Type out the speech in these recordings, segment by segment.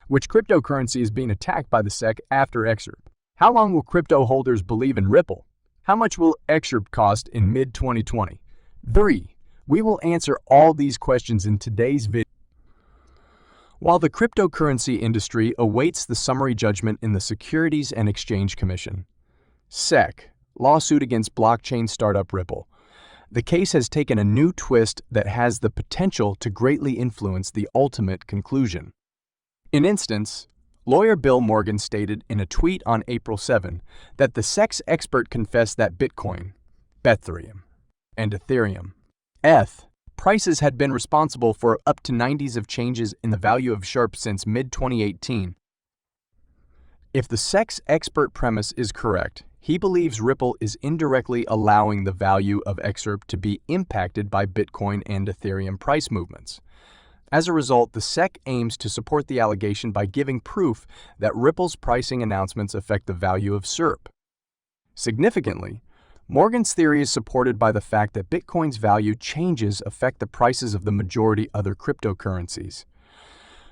Which cryptocurrency is being attacked by the SEC after XRP? How long will crypto holders believe in Ripple? How much will XRP cost in mid-2020? 3. We will answer all these questions in today's video. While the cryptocurrency industry awaits the summary judgment in the Securities and Exchange Commission, SEC, lawsuit against blockchain startup Ripple, the case has taken a new twist that has the potential to greatly influence the ultimate conclusion. In instance, lawyer Bill Morgan stated in a tweet on April 7 that the SEC's expert confessed that Bitcoin, Ethereum, and Ethereum, ETH, prices had been responsible for up to 90s of changes in the value of XRP since mid-2018. If the SEC's expert premise is correct, he believes Ripple is indirectly allowing the value of XRP to be impacted by Bitcoin and Ethereum price movements. As a result, the SEC aims to support the allegation by giving proof that Ripple's pricing announcements affect the value of XRP. Significantly, Morgan's theory is supported by the fact that Bitcoin's value changes affect the prices of the majority other cryptocurrencies.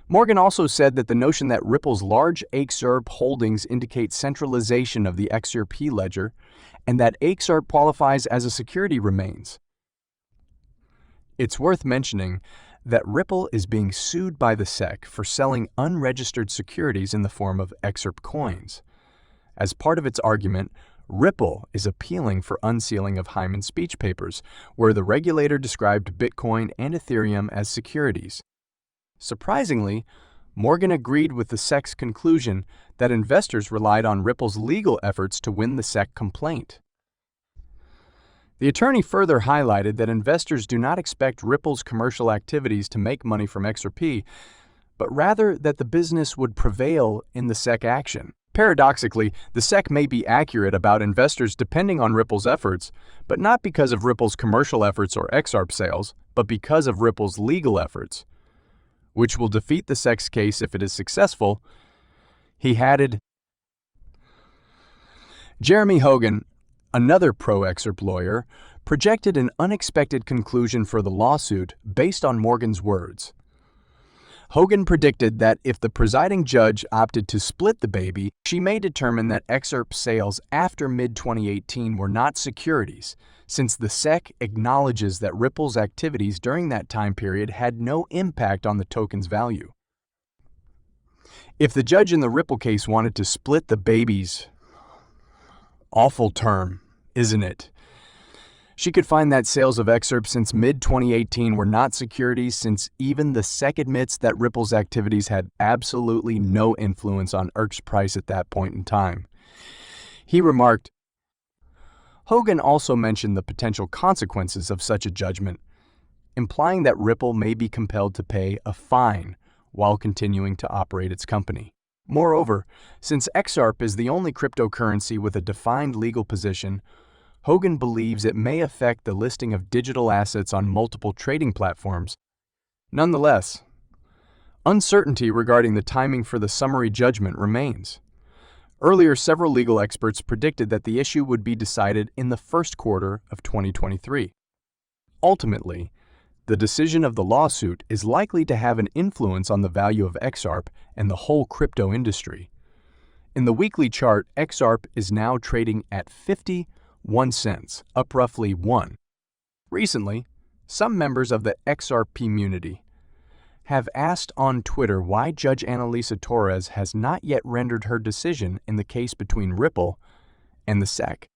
Morgan also said that the notion that Ripple's large XRP holdings indicate centralization of the XRP ledger and that XRP qualifies as a security remains. It's worth mentioning that Ripple is being sued by the SEC for selling unregistered securities in the form of XRP coins. As part of its argument, Ripple is appealing for unsealing of Hyman's speech papers, where the regulator described Bitcoin and Ethereum as securities. Surprisingly, Morgan agreed with the SEC's conclusion that investors relied on Ripple's legal efforts to win the SEC complaint. The attorney further highlighted that investors do not expect Ripple's commercial activities to make money from XRP, but rather that the business would prevail in the SEC action. Paradoxically, the SEC may be accurate about investors depending on Ripple's efforts, but not because of Ripple's commercial efforts or XRP sales, but because of Ripple's legal efforts, which will defeat the SEC's case if it is successful. He added. Jeremy Hogan, another pro-XRP lawyer, projected an unexpected conclusion for the lawsuit based on Morgan's words. Hogan predicted that if the presiding judge opted to split the baby, she may determine that XRP sales after mid-2018 were not securities, since the SEC acknowledges that Ripple's activities during that time period had no impact on the token's value. If the judge in the Ripple case wanted to split the babies, awful term, isn't it? She could find that sales of XRP since mid-2018 were not securities, since even the SEC admits that Ripple's activities had absolutely no influence on XRP's price at that point in time. He remarked. Hogan also mentioned the potential consequences of such a judgment, implying that Ripple may be compelled to pay a fine while continuing to operate its company. Moreover, since XRP is the only cryptocurrency with a defined legal position, Hogan believes it may affect the listing of digital assets on multiple trading platforms. Nonetheless, uncertainty regarding the timing for the summary judgment remains. Earlier, several legal experts predicted that the issue would be decided in the first quarter of 2023. Ultimately, the decision of the lawsuit is likely to have an influence on the value of XRP and the whole crypto industry. In the weekly chart, XRP is now trading at 51 cents, up roughly 1. Recently, some members of the XRP community have asked on Twitter why Judge Annalisa Torres has not yet rendered her decision in the case between Ripple and the SEC.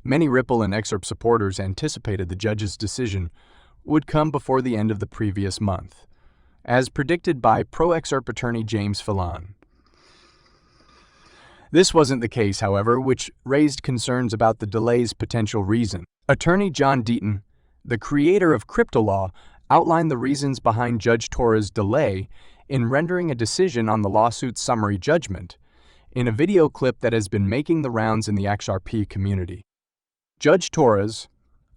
Many Ripple and XRP supporters anticipated the judge's decision would come before the end of the previous month, as predicted by pro-XRP attorney James Fallon. This wasn't the case, however, which raised concerns about the delay's potential reason. Attorney John Deaton, the creator of crypto law, outlined the reasons behind Judge Torres' delay in rendering a decision on the lawsuit's summary judgment in a video clip that has been making the rounds in the XRP community. Judge Torres,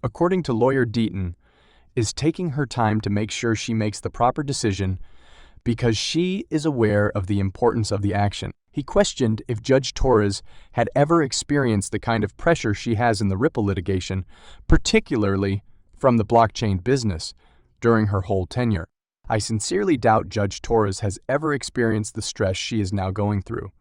according to lawyer Deaton, is taking her time to make sure she makes the proper decision because she is aware of the importance of the action. He questioned if Judge Torres had ever experienced the kind of pressure she has in the Ripple litigation, particularly from the blockchain business, during her whole tenure. I sincerely doubt Judge Torres has ever experienced the stress she is now going through.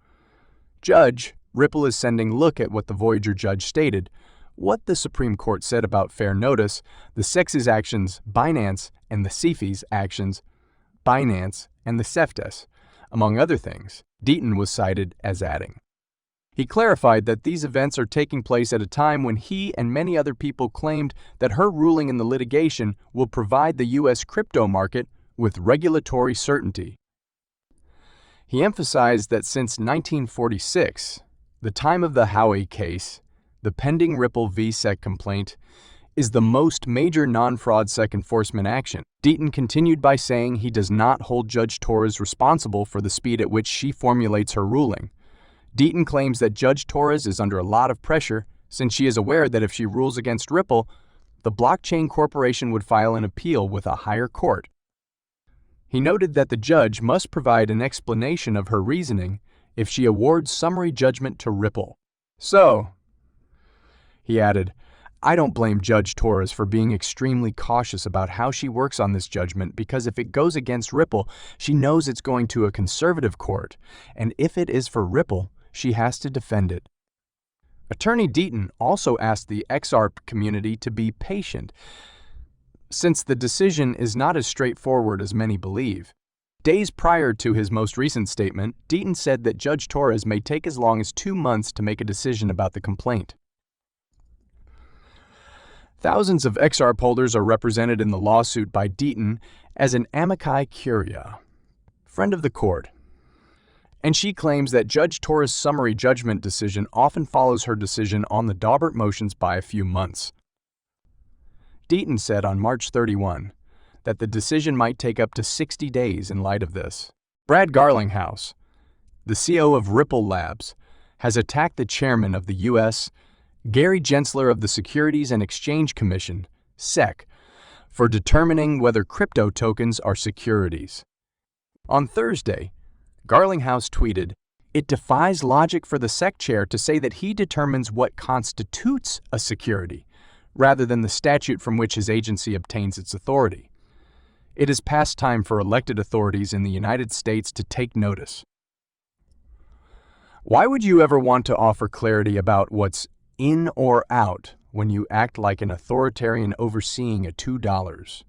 Judge, Ripple is sending look at what the Voyager judge stated, what the Supreme Court said about fair notice, the SEC's actions, Binance, and the CFI's actions, Binance, and the CEFTES, among other things. Deaton was cited as adding. He clarified that these events are taking place at a time when he and many other people claimed that her ruling in the litigation will provide the U.S. crypto market with regulatory certainty. He emphasized that since 1946, the time of the Howey case, the pending Ripple v. SEC complaint, is the most major non-fraud SEC enforcement action. Deaton continued by saying he does not hold Judge Torres responsible for the speed at which she formulates her ruling. Deaton claims that Judge Torres is under a lot of pressure since she is aware that if she rules against Ripple, the blockchain corporation would file an appeal with a higher court. He noted that the judge must provide an explanation of her reasoning if she awards summary judgment to Ripple. So, he added, I don't blame Judge Torres for being extremely cautious about how she works on this judgment because if it goes against Ripple, she knows it's going to a conservative court, and if it is for Ripple, she has to defend it. Attorney Deaton also asked the XRP community to be patient, since the decision is not as straightforward as many believe. Days prior to his most recent statement, Deaton said that Judge Torres may take as long as 2 months to make a decision about the complaint. Thousands of XRP holders are represented in the lawsuit by Deaton as an amici curiae, friend of the court, and she claims that Judge Torres' summary judgment decision often follows her decision on the Daubert motions by a few months. Deaton said on March 31 that the decision might take up to 60 days in light of this. Brad Garlinghouse, the CEO of Ripple Labs, has attacked the chairman of the U.S., Gary Gensler of the Securities and Exchange Commission, SEC, for determining whether crypto tokens are securities. On Thursday, Garlinghouse tweeted, "It defies logic for the SEC chair to say that he determines what constitutes a security, rather than the statute from which his agency obtains its authority. It is past time for elected authorities in the United States to take notice." Why would you ever want to offer clarity about what's in or out when you act like an authoritarian overseeing a $2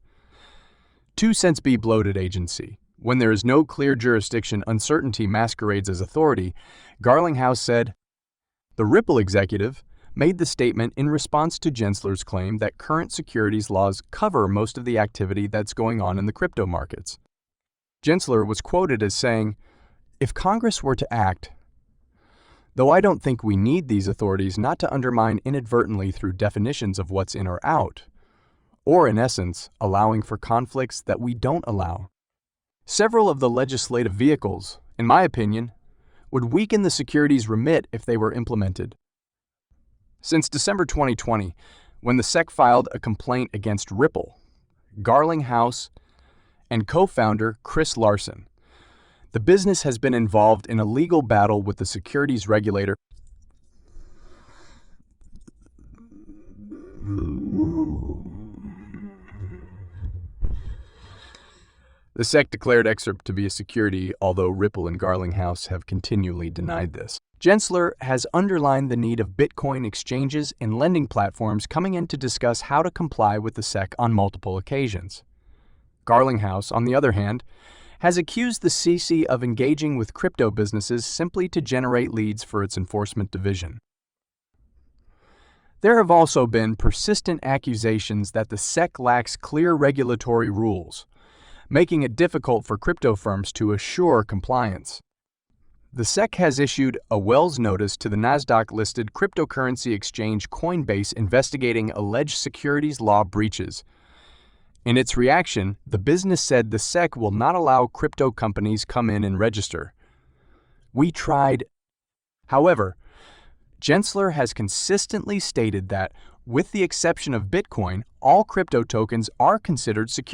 2-cents be bloated agency? When there is no clear jurisdiction, uncertainty masquerades as authority, Garlinghouse said. The Ripple executive made the statement in response to Gensler's claim that current securities laws cover most of the activity that's going on in the crypto markets. Gensler was quoted as saying, "If Congress were to act, though I don't think we need these authorities not to undermine inadvertently through definitions of what's in or out, or in essence, allowing for conflicts that we don't allow. Several of the legislative vehicles, in my opinion, would weaken the securities remit if they were implemented." Since December 2020, when the SEC filed a complaint against Ripple, Garlinghouse, and co-founder Chris Larson, the business has been involved in a legal battle with the securities regulator. The SEC declared XRP to be a security, although Ripple and Garlinghouse have continually denied this. Gensler has underlined the need of Bitcoin exchanges and lending platforms coming in to discuss how to comply with the SEC on multiple occasions. Garlinghouse, on the other hand, has accused the CC of engaging with crypto businesses simply to generate leads for its enforcement division. There have also been persistent accusations that the SEC lacks clear regulatory rules, making it difficult for crypto firms to assure compliance. The SEC has issued a Wells notice to the NASDAQ-listed cryptocurrency exchange Coinbase investigating alleged securities law breaches. In its reaction, the business said the SEC will not allow crypto companies come in and register. "We tried." However, Gensler has consistently stated that, with the exception of Bitcoin, all crypto tokens are considered secure.